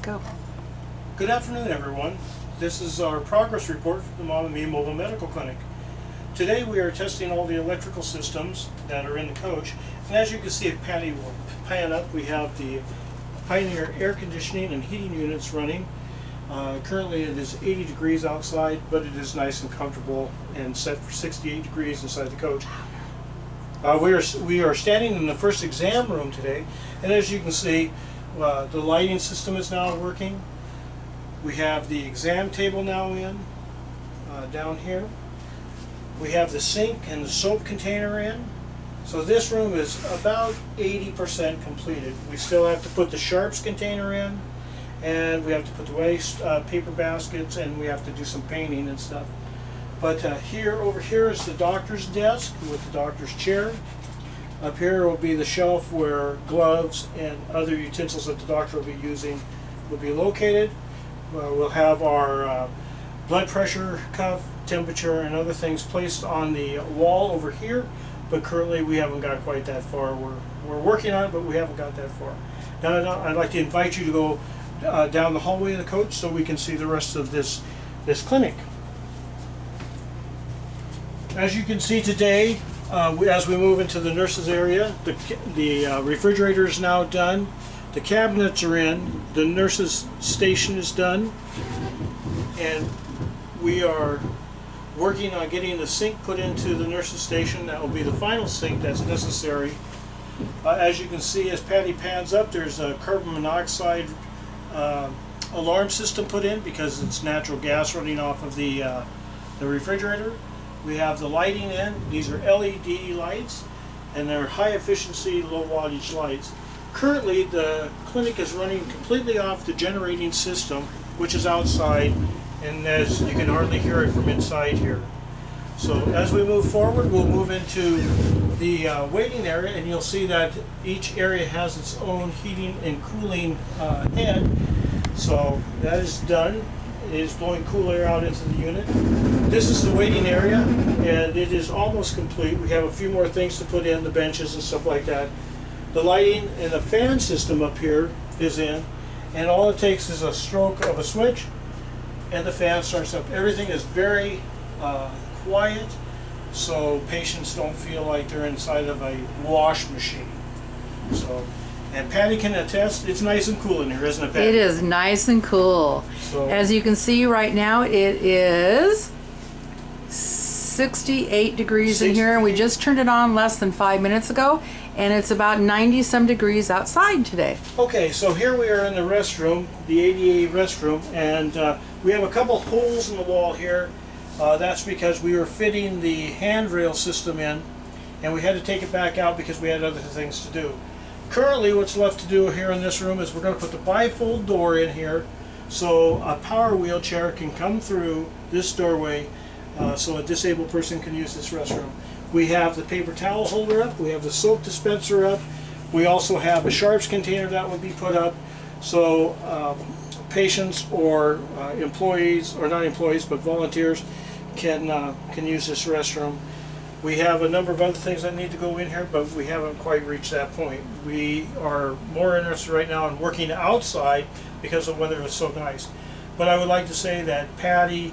Go. Good afternoon, everyone. This is our progress report from the Mama Me Mobile Medical Clinic. Today we are testing all the electrical systems that are in the coach. And as you can see, if Patty will pan up, we have the Pioneer air conditioning and heating units running. Currently it is 80 degrees outside, but it is nice and comfortable and set for 68 degrees inside the coach. We are standing in the first exam room today, and as you can see, the lighting system is now working. We have the exam table now in, down here. We have the sink and the soap container in. So this room is about 80% completed. We still have to put the sharps container in, and we have to put the waste paper baskets, and we have to do some painting and stuff. But over here is the doctor's desk with the doctor's chair. Up here will be the shelf where gloves and other utensils that the doctor will be using will be located. We'll have our blood pressure cuff, temperature, and other things placed on the wall over here, but currently we haven't got quite that far. We're working on it, but we haven't got that far. Now I'd like to invite you to go down the hallway of the coach so we can see the rest of this clinic. As you can see today, as we move into the nurses area, the refrigerator is now done. The cabinets are in. The nurses station is done. And we are working on getting the sink put into the nurses station. That will be the final sink that's necessary. As you can see, as Patty pans up, there's a carbon monoxide alarm system put in because it's natural gas running off of the refrigerator. We have the lighting in. These are LED lights, and they're high efficiency, low wattage lights. Currently, the clinic is running completely off the generating system, which is outside, and as you can hardly hear it from inside here. So as we move forward, we'll move into the waiting area, and you'll see that each area has its own heating and cooling head. So that is done. It is blowing cool air out into the unit. This is the waiting area, and it is almost complete. We have a few more things to put in, the benches and stuff like that. The lighting and the fan system up here is in, and all it takes is a stroke of a switch, and the fan starts up. Everything is very quiet, so patients don't feel like they're inside of a wash machine. So. And Patty can attest, it's nice and cool in here, isn't it, Patty? It is nice and cool. So, as you can see right now, it is 68 degrees in here, and we just turned it on less than 5 minutes ago, and it's about 90 some degrees outside today. Okay, so here we are in the restroom, the ADA restroom, and we have a couple holes in the wall here. That's because we were fitting the handrail system in, and we had to take it back out because we had other things to do. Currently, what's left to do here in this room is we're going to put the bifold door in here so a power wheelchair can come through this doorway so a disabled person can use this restroom. We have the paper towel holder up, we have the soap dispenser up, we also have a sharps container that would be put up so patients or employees, or not employees, but volunteers can use this restroom. We have a number of other things that need to go in here, but we haven't quite reached that point. We are more interested right now in working outside because the weather is so nice. But I would like to say that Patty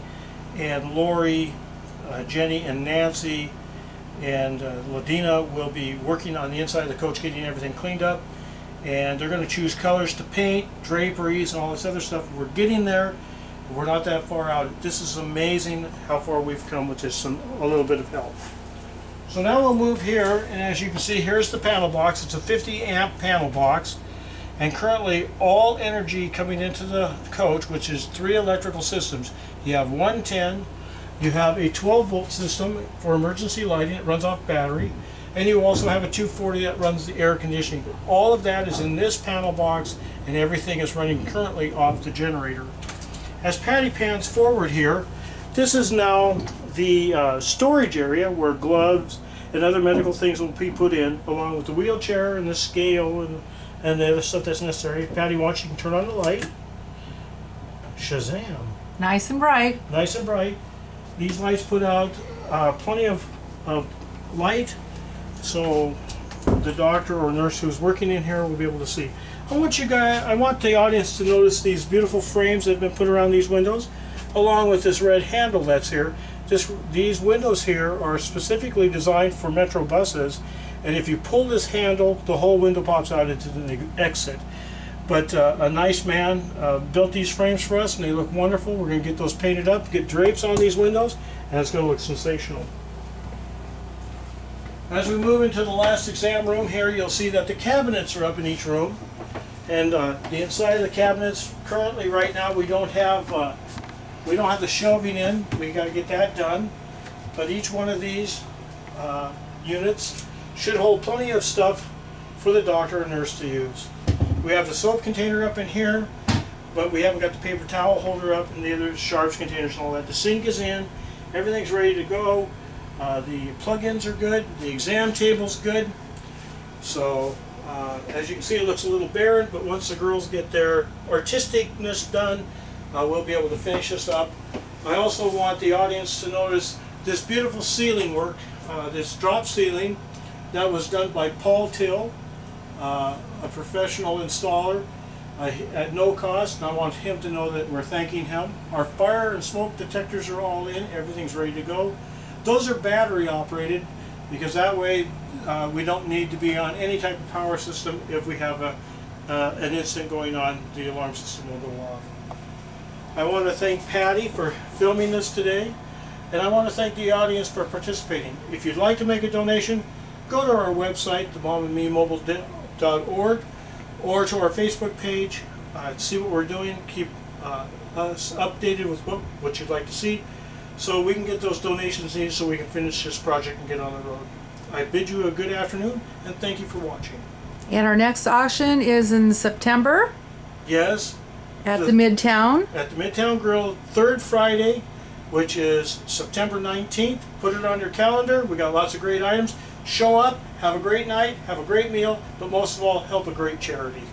and Lori, Jenny and Nancy and Ladina will be working on the inside of the coach, getting everything cleaned up. And they're going to choose colors to paint, draperies, and all this other stuff. We're getting there. We're not that far out. This is amazing how far we've come with just a little bit of help. So now we'll move here, and as you can see, here's the panel box. It's a 50 amp panel box, and currently all energy coming into the coach, which is 3 electrical systems. You have 110, you have a 12 volt system for emergency lighting. It runs off battery, and you also have a 240 that runs the air conditioning. All of that is in this panel box, and everything is running currently off the generator. As Patty pans forward here, this is now the storage area where gloves and other medical things will be put in, along with the wheelchair and the scale and the other stuff that's necessary. Patty, once you can turn on the light. Shazam. Nice and bright. Nice and bright. These lights put out plenty of light, so the doctor or nurse who's working in here will be able to see. I want the audience to notice these beautiful frames that have been put around these windows, along with this red handle that's here. These windows here are specifically designed for Metro buses, and if you pull this handle, the whole window pops out into the exit. But a nice man built these frames for us, and they look wonderful. We're going to get those painted up, get drapes on these windows, and it's going to look sensational. As we move into the last exam room here, you'll see that the cabinets are up in each room. And the inside of the cabinets, currently right now, we don't have the shelving in. We got to get that done. But each one of these units should hold plenty of stuff for the doctor and nurse to use. We have the soap container up in here, but we haven't got the paper towel holder up and the other sharps containers and all that. The sink is in. Everything's ready to go. The plug-ins are good. The exam table's good. So as you can see, it looks a little barren, but once the girls get their artisticness done, we'll be able to finish this up. I also want the audience to notice this beautiful ceiling work, this drop ceiling that was done by Paul Till, a professional installer at no cost, and I want him to know that we're thanking him. Our fire and smoke detectors are all in, everything's ready to go. Those are battery operated, because that way we don't need to be on any type of power system. If we have an incident going on, the alarm system will go off. I want to thank Patty for filming this today, and I want to thank the audience for participating. If you'd like to make a donation, go to our website, themomandmemobile.org, or to our Facebook page, see what we're doing, keep us updated with what you'd like to see, so we can get those donations needed so we can finish this project and get on the road. I bid you a good afternoon, and thank you for watching. And our next auction is in September Yes, at the Midtown. at the Midtown Grill, third Friday, which is September 19th. Put it on your calendar. We got lots of great items. Show up, have a great night, have a great meal, but most of all, help a great charity.